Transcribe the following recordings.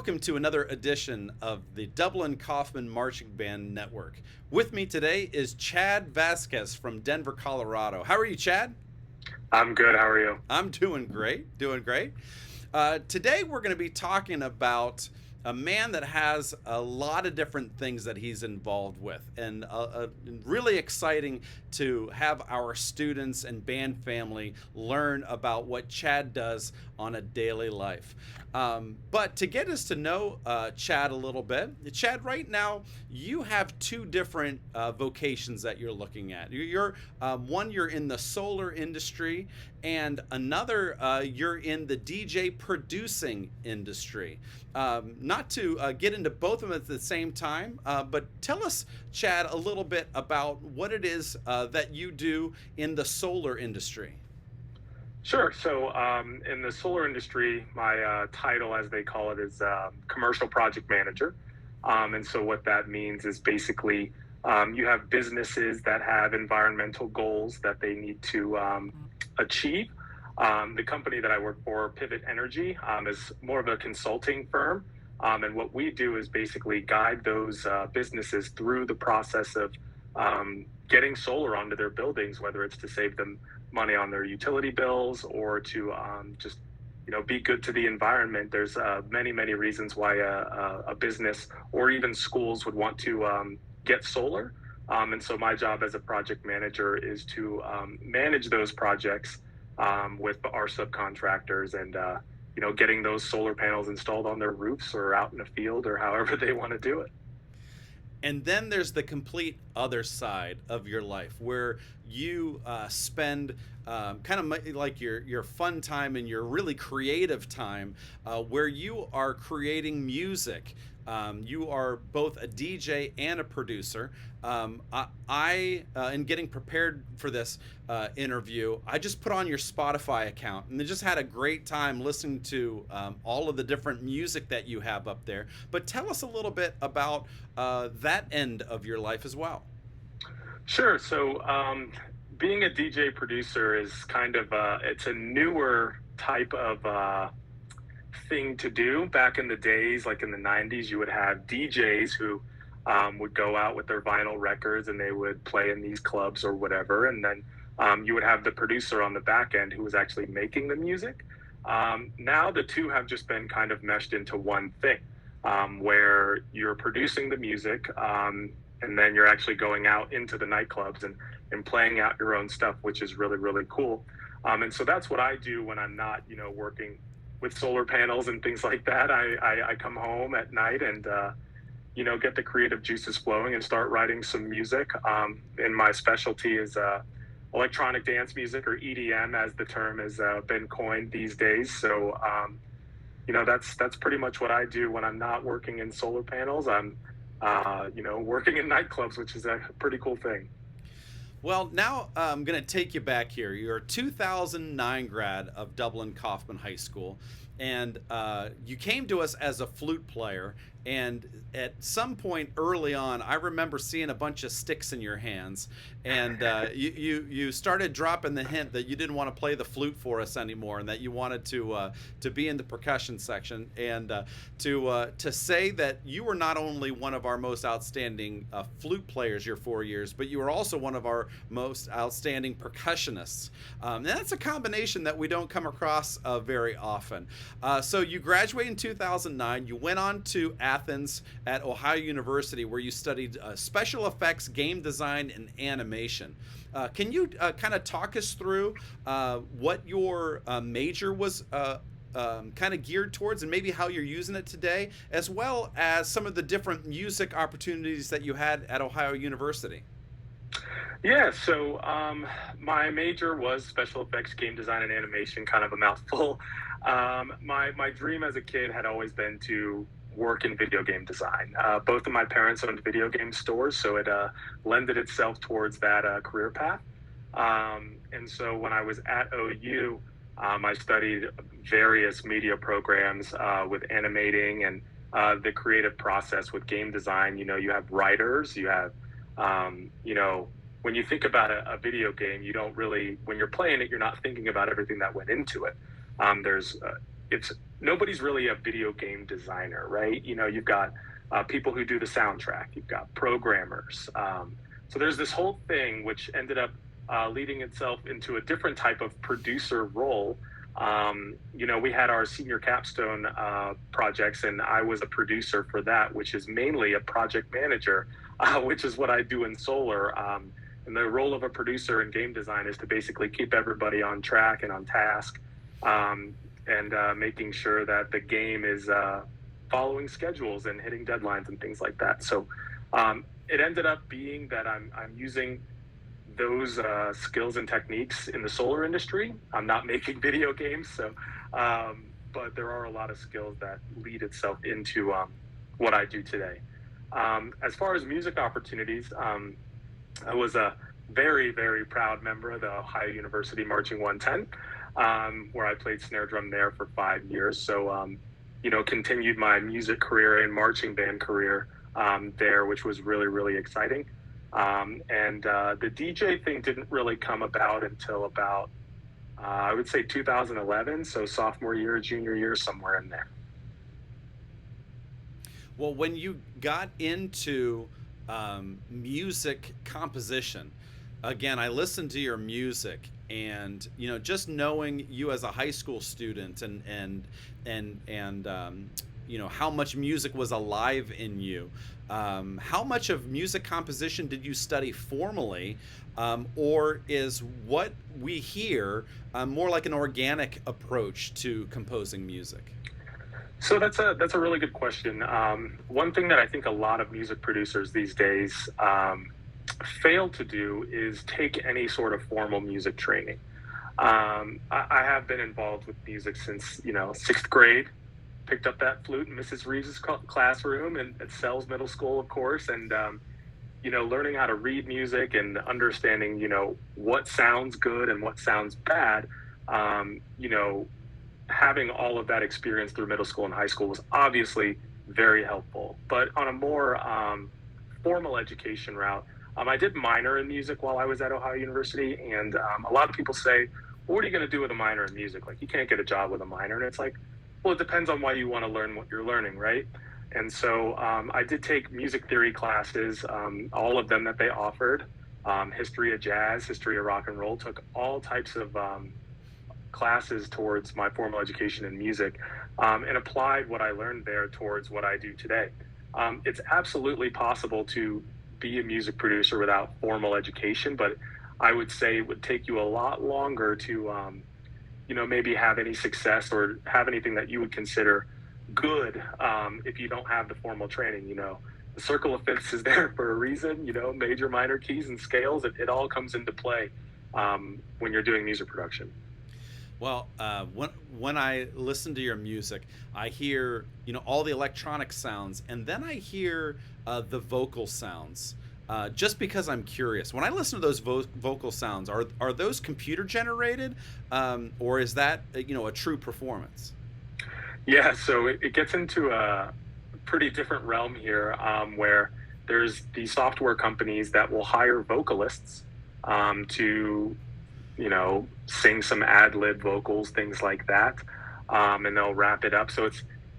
welcome to another edition of the Dublin Coffman Marching Band Network. With me today is Chad Vasquez from Denver, Colorado. How are you, Chad? I'm good. How are you? I'm doing great, doing great. Today we're going to be talking about a man that has a lot of different things that he's involved with, and really exciting to have our students and band family learn about what Chad does on a daily life. But to get us to know Chad a little bit, Chad, right now you have two different vocations that you're looking at. One, you're in the solar industry, and another, you're in the DJ producing industry. Not to get into both of them at the same time, but tell us, Chad, a little bit about what it is that you do in the solar industry. Sure. So in the solar industry, my title, as they call it, is commercial project manager. And so what that means is basically you have businesses that have environmental goals that they need to achieve. The company that I work for, Pivot Energy, is more of a consulting firm. And what we do is basically guide those businesses through the process of getting solar onto their buildings, whether it's to save them money on their utility bills or to just be good to the environment. There's many reasons why a business or even schools would want to get solar. And so my job as a project manager is to manage those projects with our subcontractors and getting those solar panels installed on their roofs or out in the field or however they want to do it. And then there's the complete other side of your life where you spend kind of like your fun time and your really creative time where you are creating music. You are both a DJ and a producer. In getting prepared for this interview, I just put on your Spotify account and I just had a great time listening to all of the different music that you have up there. But tell us a little bit about that end of your life as well. Sure. So being a DJ producer is kind of it's a newer type of thing to do. Back in the days, like in the 90s, you would have DJs who would go out with their vinyl records and they would play in these clubs or whatever. And then you would have the producer on the back end who was actually making the music. Now the two have just been kind of meshed into one thing where you're producing the music and then you're actually going out into the nightclubs and playing out your own stuff, which is really cool. And so that's what I do when I'm not, working with solar panels and things like that. I come home at night and, get the creative juices flowing and start writing some music. And my specialty is electronic dance music, or EDM, as the term has been coined these days. So, that's pretty much what I do when I'm not working in solar panels. I'm, working in nightclubs, which is a pretty cool thing. Well, now I'm going to take you back here. You're a 2009 grad of Dublin Coffman High School, and you came to us as a flute player. And at some point early on, I remember seeing a bunch of sticks in your hands, and you started dropping the hint that you didn't want to play the flute for us anymore, and that you wanted to be in the percussion section, and to say that you were not only one of our most outstanding flute players your 4 years, but you were also one of our most outstanding percussionists. And that's a combination that we don't come across very often. So you graduated in 2009. You went on to Athens at Ohio University, where you studied special effects, game design, and animation. Can you kind of talk us through what your major was kind of geared towards, and maybe how you're using it today, as well as some of the different music opportunities that you had at Ohio University? Yeah, so my major was special effects, game design, and animation, kind of a mouthful. My dream as a kid had always been to work in video game design. Both of my parents owned video game stores, so it lended itself towards that career path. And so when I was at OU, I studied various media programs with animating and the creative process with game design. You have writers, you have, when you think about a video game, you don't really, when you're playing it, you're not thinking about everything that went into it. There's it's nobody's really a video game designer, right? You've got people who do the soundtrack, you've got programmers. So there's this whole thing which ended up leading itself into a different type of producer role. We had our senior capstone projects, and I was a producer for that, which is mainly a project manager, which is what I do in solar. And the role of a producer in game design is to basically keep everybody on track and on task, and making sure that the game is following schedules and hitting deadlines and things like that. So it ended up being that I'm using those skills and techniques in the solar industry. I'm not making video games, so but there are a lot of skills that lead itself into what I do today. As far as music opportunities, I was a very, very proud member of the Ohio University Marching 110, where I played snare drum there for 5 years. So, continued my music career and marching band career there, which was really, really exciting. And the DJ thing didn't really come about until about, I would say 2011. So sophomore year, junior year, somewhere in there. Well, when you got into music composition, again, I listened to your music, and just knowing you as a high school student, and how much music was alive in you. How much of music composition did you study formally, or is what we hear more like an organic approach to composing music? So that's a really good question. One thing that I think a lot of music producers these days fail to do is take any sort of formal music training. I have been involved with music since sixth grade. Picked up that flute in Mrs. Reeves' classroom and at Sells Middle School, of course, and learning how to read music and understanding what sounds good and what sounds bad. Having all of that experience through middle school and high school was obviously very helpful. But on a more formal education route, I did minor in music while I was at Ohio University, and a lot of people say, well, what are you going to do with a minor in music? Like, you can't get a job with a minor. And it's like, well, it depends on why you want to learn what you're learning, right? And so I did take music theory classes, all of them that they offered, history of jazz, history of rock and roll, took all types of classes towards my formal education in music, and applied what I learned there towards what I do today. It's absolutely possible to be a music producer without formal education, but I would say it would take you a lot longer to maybe have any success or have anything that you would consider good if you don't have the formal training. The circle of fifths is there for a reason. Major, minor keys and scales, it all comes into play when you're doing music production. Well, when I listen to your music, I hear all the electronic sounds, and then I hear the vocal sounds. Just because I'm curious, when I listen to those vocal sounds, are those computer generated, or is that a true performance? Yeah, so it gets into a pretty different realm here, where there's these software companies that will hire vocalists to sing some ad-lib vocals, things like that, and they'll wrap it up. So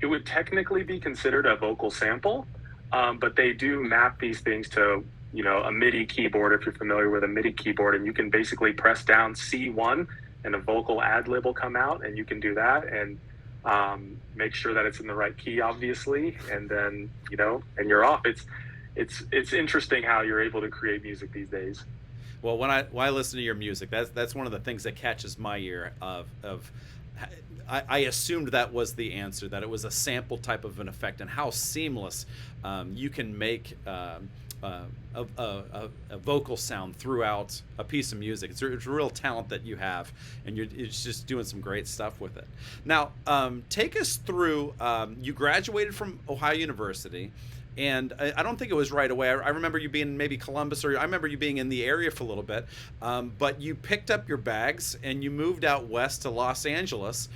it would technically be considered a vocal sample, but they do map these things to a MIDI keyboard, if you're familiar with a MIDI keyboard, and you can basically press down C1 and a vocal ad-lib will come out, and you can do that and make sure that it's in the right key, obviously, and then and you're off. It's interesting how you're able to create music these days. Well, when I listen to your music, that's one of the things that catches my ear. I assumed that was the answer, that it was a sample type of an effect, and how seamless you can make a vocal sound throughout a piece of music. It's a real talent that you have, and you're just doing some great stuff with it. Now, take us through. You graduated from Ohio University. And I don't think it was right away. I remember you being maybe Columbus, or I remember you being in the area for a little bit. But you picked up your bags and you moved out west to Los Angeles,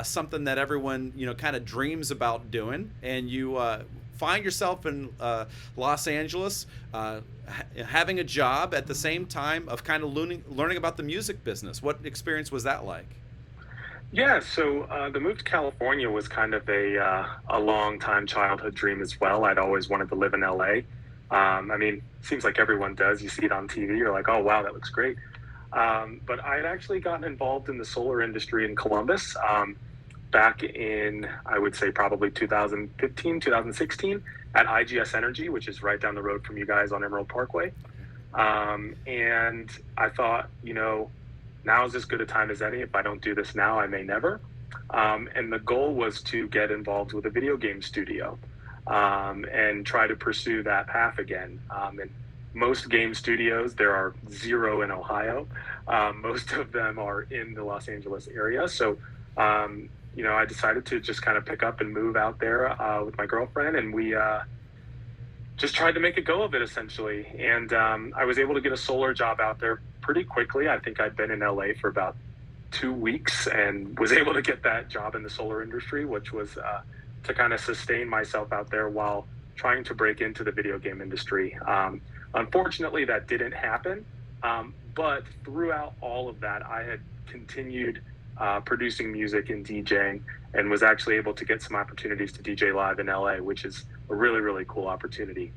something that everyone kind of dreams about doing. And you find yourself in Los Angeles, having a job at the same time of kind of learning about the music business. What experience was that like? Yeah, so the move to California was kind of a long time childhood dream as well. I'd always wanted to live in LA. I mean, seems like everyone does. You see it on TV, you're like, oh wow, that looks great. But I had actually gotten involved in the solar industry in Columbus back in, I would say, probably 2015, 2016 at IGS Energy, which is right down the road from you guys on Emerald Parkway. And I thought, now is as good a time as any. If I don't do this now, I may never. And the goal was to get involved with a video game studio and try to pursue that path again. And most game studios, there are zero in Ohio. Most of them are in the Los Angeles area. So, I decided to just kind of pick up and move out there with my girlfriend, and we just tried to make a go of it essentially. And I was able to get a solar job out there pretty quickly. I think I'd been in LA for about 2 weeks and was able to get that job in the solar industry, which was to kind of sustain myself out there while trying to break into the video game industry. Unfortunately, that didn't happen. But throughout all of that, I had continued producing music and DJing, and was actually able to get some opportunities to DJ live in LA, which is a really, really cool opportunity.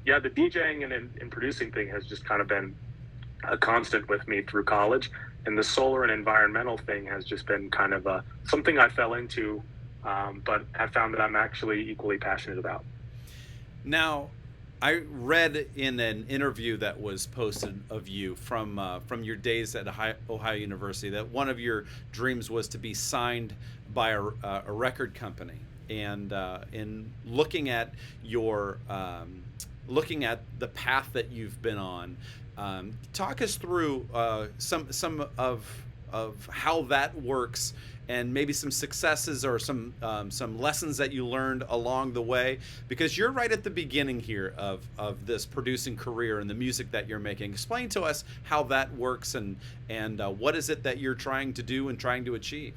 Yeah, the DJing and producing thing has just kind of been a constant with me through college. And the solar and environmental thing has just been kind of something I fell into, but have found that I'm actually equally passionate about. Now, I read in an interview that was posted of you from your days at Ohio University that one of your dreams was to be signed by a record company. And in looking at your looking at the path that you've been on, talk us through some of how that works, and maybe some successes or some lessons that you learned along the way, because you're right at the beginning here of this producing career and the music that you're making. Explain to us how that works, and what is it that you're trying to do and trying to achieve.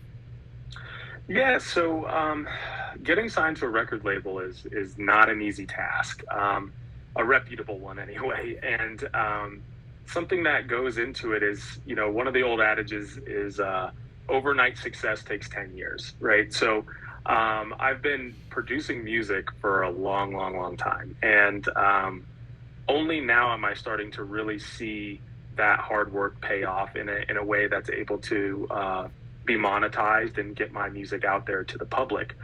Yeah, so getting signed to a record label is not an easy task, a reputable one anyway. And something that goes into it is, one of the old adages is overnight success takes 10 years, right? So I've been producing music for a long, long, long time. And only now am I starting to really see that hard work pay off in a way that's able to be monetized and get my music out there to the public.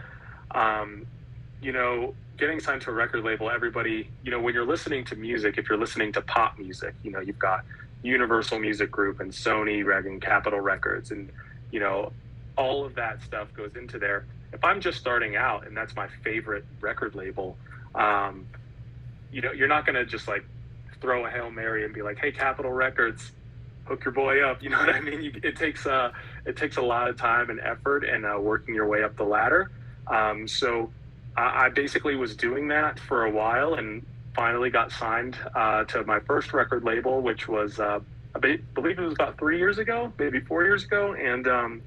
Getting signed to a record label, everybody, when you're listening to music, if you're listening to pop music, you've got Universal Music Group and Sony and Capitol Records, and all of that stuff goes into there. If I'm just starting out and that's my favorite record label, you're not going to just like throw a Hail Mary and be like, hey, Capitol Records, hook your boy up. You know what I mean? It takes a lot of time and effort and working your way up the ladder. So I basically was doing that for a while, and finally got signed to my first record label, which was, I believe it was about 3 years ago, maybe 4 years ago. And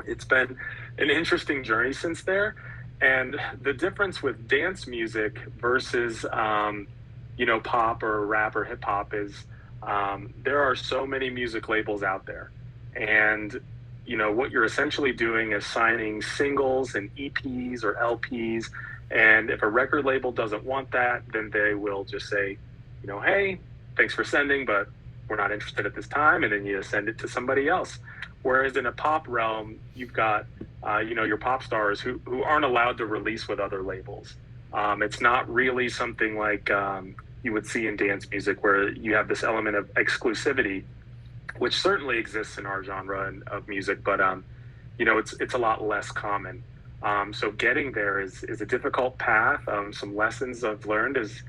it's been an interesting journey since there. And the difference with dance music versus, pop or rap or hip hop is there are so many music labels out there. And what you're essentially doing is signing singles and EPs or LPs. And if a record label doesn't want that, then they will just say, hey, thanks for sending, but we're not interested at this time. And then you send it to somebody else. Whereas in a pop realm, you've got, your pop stars who aren't allowed to release with other labels. It's not really something like you would see in dance music, where you have this element of exclusivity, which certainly exists in our genre of music, but it's a lot less common. So getting there is a difficult path. Some lessons I've learned is,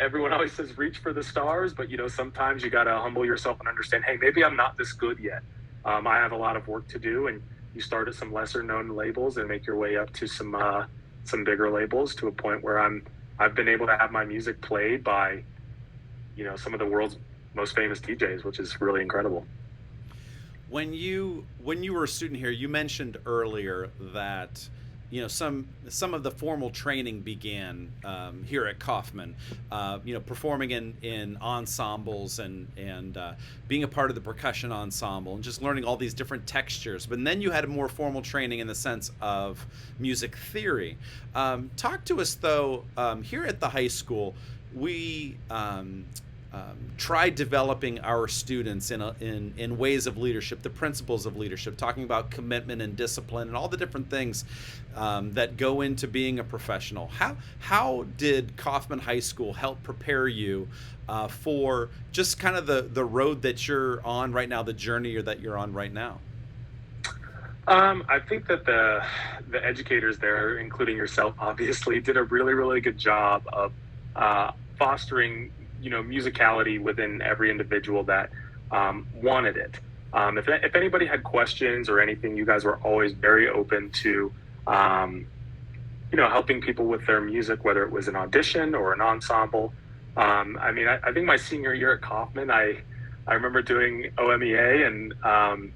everyone always says reach for the stars, but sometimes you got to humble yourself and understand, hey, maybe I'm not this good yet. I have a lot of work to do, and you start at some lesser known labels and make your way up to some bigger labels, to a point where I've been able to have my music played by, some of the world's most famous DJs, which is really incredible. When you were a student here, you mentioned earlier that some of the formal training began here at Coffman, performing in ensembles and being a part of the percussion ensemble and just learning all these different textures. But then you had a more formal training in the sense of music theory. Talk to us though. Here at the high school, we try developing our students in ways of leadership, the principles of leadership, talking about commitment and discipline and all the different things that go into being a professional. How did Coffman High School help prepare you for just kind of the road that you're on right now, the journey that you're on right now? I think that the educators there, including yourself, obviously, did a really, really good job of fostering musicality within every individual that wanted it. If anybody had questions or anything, you guys were always very open to, helping people with their music, whether it was an audition or an ensemble. I think my senior year at Coffman, I remember doing OMEA and,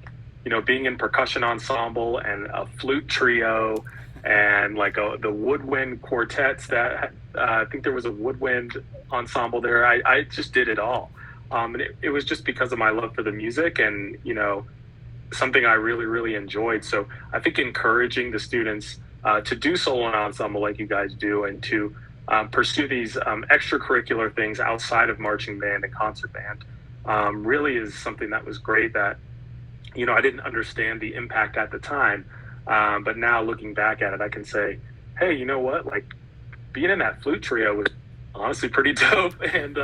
being in percussion ensemble and a flute trio and like the woodwind quartets that I think there was a woodwind ensemble there. I just did it all. And it was just because of my love for the music and, something I really, really enjoyed. So I think encouraging the students to do solo and ensemble like you guys do and to pursue these extracurricular things outside of marching band and concert band really is something that was great that, I didn't understand the impact at the time. But now looking back at it, I can say, hey, you know what? Like being in that flute trio was honestly pretty dope. And,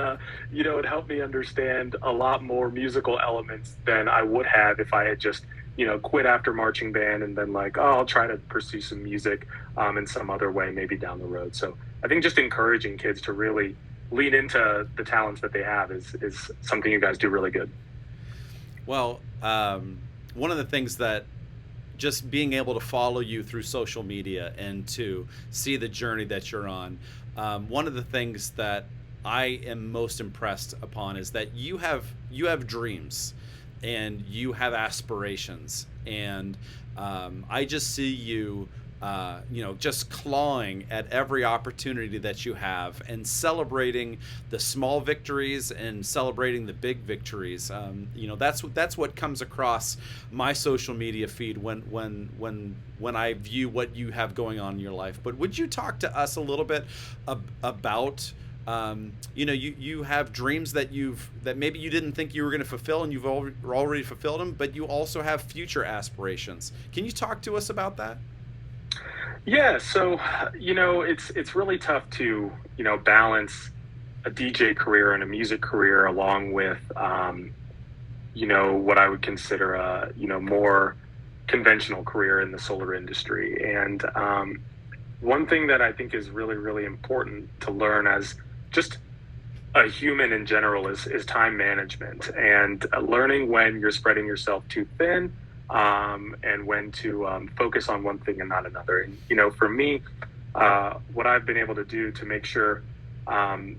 it helped me understand a lot more musical elements than I would have if I had just, quit after marching band and been like, oh, I'll try to pursue some music in some other way, maybe down the road. So I think just encouraging kids to really lean into the talents that they have is something you guys do really good. Well, one of the things that just being able to follow you through social media and to see the journey that you're on, one of the things that I am most impressed upon is that you have dreams and you have aspirations, and I just see you just clawing at every opportunity that you have and celebrating the small victories and celebrating the big victories. That's what comes across my social media feed when I view what you have going on in your life. But would you talk to us a little bit about you have dreams that maybe you didn't think you were going to fulfill, and you've already fulfilled them, but you also have future aspirations. Can you talk to us about that? Yeah, so it's really tough to balance a DJ career and a music career along with what I would consider a more conventional career in the solar industry. And one thing that I think is really, really important to learn as just a human in general is time management and learning when you're spreading yourself too thin. And when to focus on one thing and not another. And, for me, what I've been able to do to make sure, I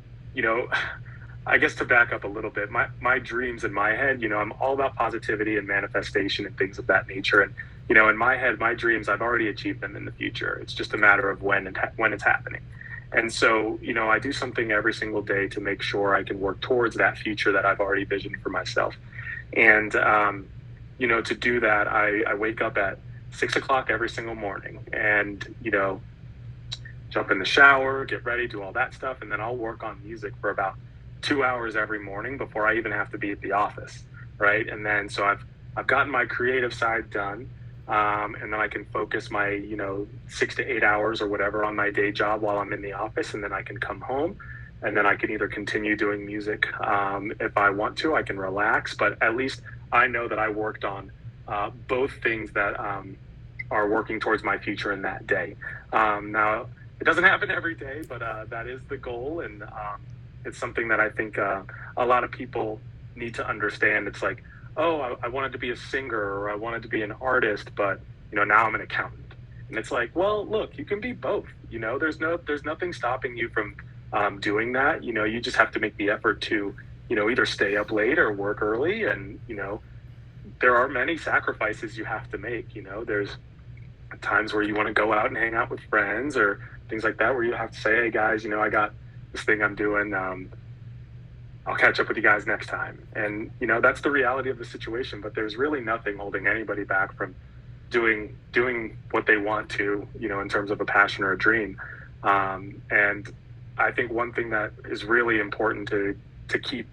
guess to back up a little bit, my dreams in my head, I'm all about positivity and manifestation and things of that nature. And, in my head, my dreams, I've already achieved them in the future. It's just a matter of when it's happening. And so, I do something every single day to make sure I can work towards that future that I've already visioned for myself. And, to do that, I wake up at 6 o'clock every single morning and, jump in the shower, get ready, do all that stuff. And then I'll work on music for about 2 hours every morning before I even have to be at the office. Right. And then, so I've gotten my creative side done. And then I can focus my, 6 to 8 hours or whatever on my day job while I'm in the office. And then I can come home and then I can either continue doing music. If I want to, I can relax, but at least I know that I worked on both things that are working towards my future in that day. Now, it doesn't happen every day, but that is the goal. And it's something that I think a lot of people need to understand. It's like, oh, I wanted to be a singer or I wanted to be an artist, but, now I'm an accountant. And it's like, well, look, you can be both. There's nothing stopping you from doing that. You just have to make the effort to either stay up late or work early. And, there are many sacrifices you have to make. There's times where you want to go out and hang out with friends or things like that, where you have to say, hey guys, I got this thing I'm doing. I'll catch up with you guys next time. And, that's the reality of the situation, but there's really nothing holding anybody back from doing what they want to, in terms of a passion or a dream. And I think one thing that is really important to keep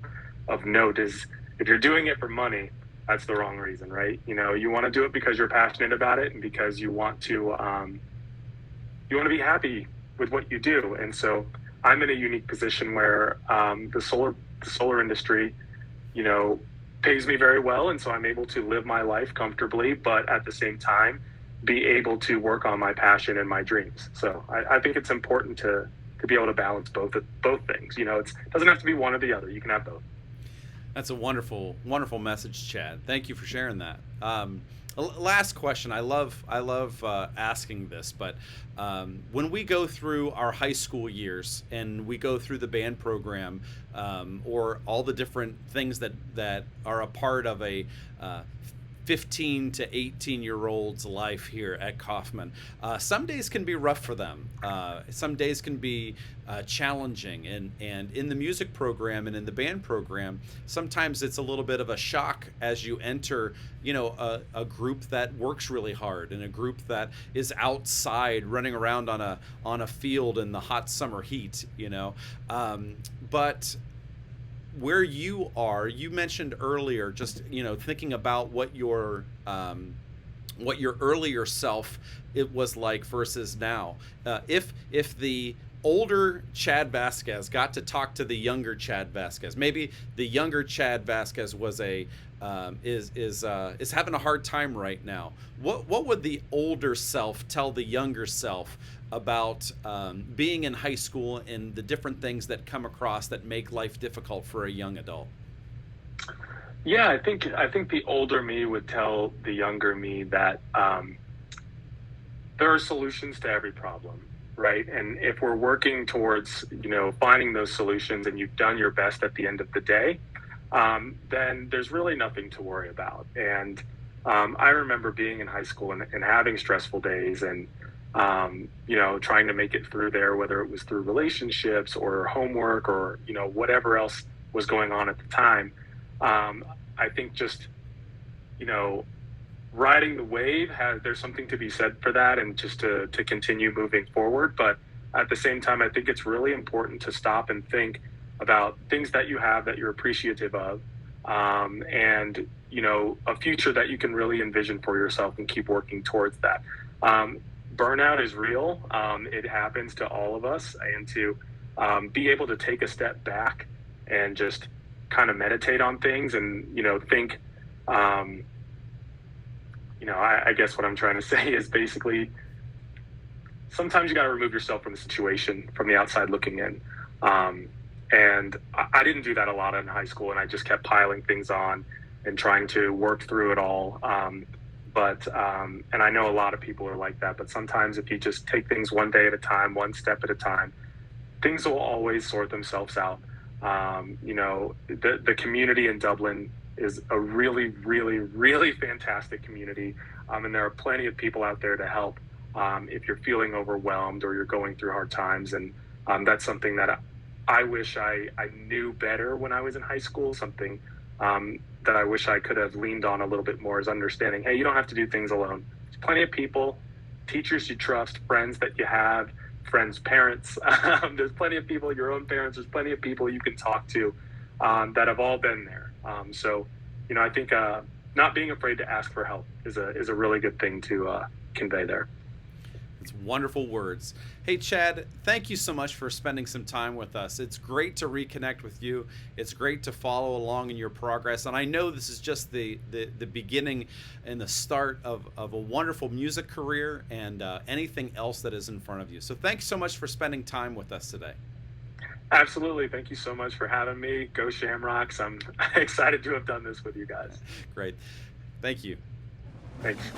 of note is, if you're doing it for money, that's the wrong reason, right? You want to do it because you're passionate about it and because you want to be happy with what you do. And so I'm in a unique position where the solar industry, pays me very well. And so I'm able to live my life comfortably, but at the same time, be able to work on my passion and my dreams. So I think it's important to be able to balance both things. It doesn't have to be one or the other. You can have both. That's a wonderful, wonderful message, Chad. Thank you for sharing that. Last question. I love asking this, but when we go through our high school years and we go through the band program, or all the different things that are a part of a 15 to 18-year-old's life here at Coffman, some days can be rough for them. Some days can be challenging, and in the music program and in the band program, sometimes it's a little bit of a shock as you enter, a group that works really hard and a group that is outside running around on a field in the hot summer heat, but where you are, you mentioned earlier, just thinking about what your earlier self it was like versus now. If the older Chad Vasquez got to talk to the younger Chad Vasquez, maybe the younger Chad Vasquez was is having a hard time right now. What would the older self tell the younger self about being in high school and the different things that come across that make life difficult for a young adult? Yeah, I think the older me would tell the younger me that there are solutions to every problem, right? And if we're working towards, finding those solutions and you've done your best at the end of the day, then there's really nothing to worry about. And I remember being in high school and having stressful days and, trying to make it through there, whether it was through relationships or homework or, whatever else was going on at the time. I think just, riding the wave there's something to be said for that, and just to continue moving forward. But at the same time, I think it's really important to stop and think about things that you have that you're appreciative of, and, a future that you can really envision for yourself and keep working towards that. Burnout is real. It happens to all of us, and to be able to take a step back and just kind of meditate on things and, think, I guess what I'm trying to say is basically sometimes you got to remove yourself from the situation from the outside looking in. And I didn't do that a lot in high school, and I just kept piling things on and trying to work through it all. And I know a lot of people are like that, but sometimes if you just take things one day at a time, one step at a time, things will always sort themselves out. The community in Dublin is a really, really, really fantastic community. And there are plenty of people out there to help if you're feeling overwhelmed or you're going through hard times. And that's something that I wish I knew better when I was in high school, something that I wish I could have leaned on a little bit more, is understanding, hey, you don't have to do things alone. There's plenty of people, teachers you trust, friends that you have, friends' parents. There's plenty of people, your own parents, there's plenty of people you can talk to that have all been there. So, I think not being afraid to ask for help is a really good thing to convey there. It's wonderful words. Hey, Chad, thank you so much for spending some time with us. It's great to reconnect with you. It's great to follow along in your progress. And I know this is just the beginning and the start of a wonderful music career and anything else that is in front of you. So thanks so much for spending time with us today. Absolutely. Thank you so much for having me. Go Shamrocks. I'm excited to have done this with you guys. Great. Thank you. Thanks.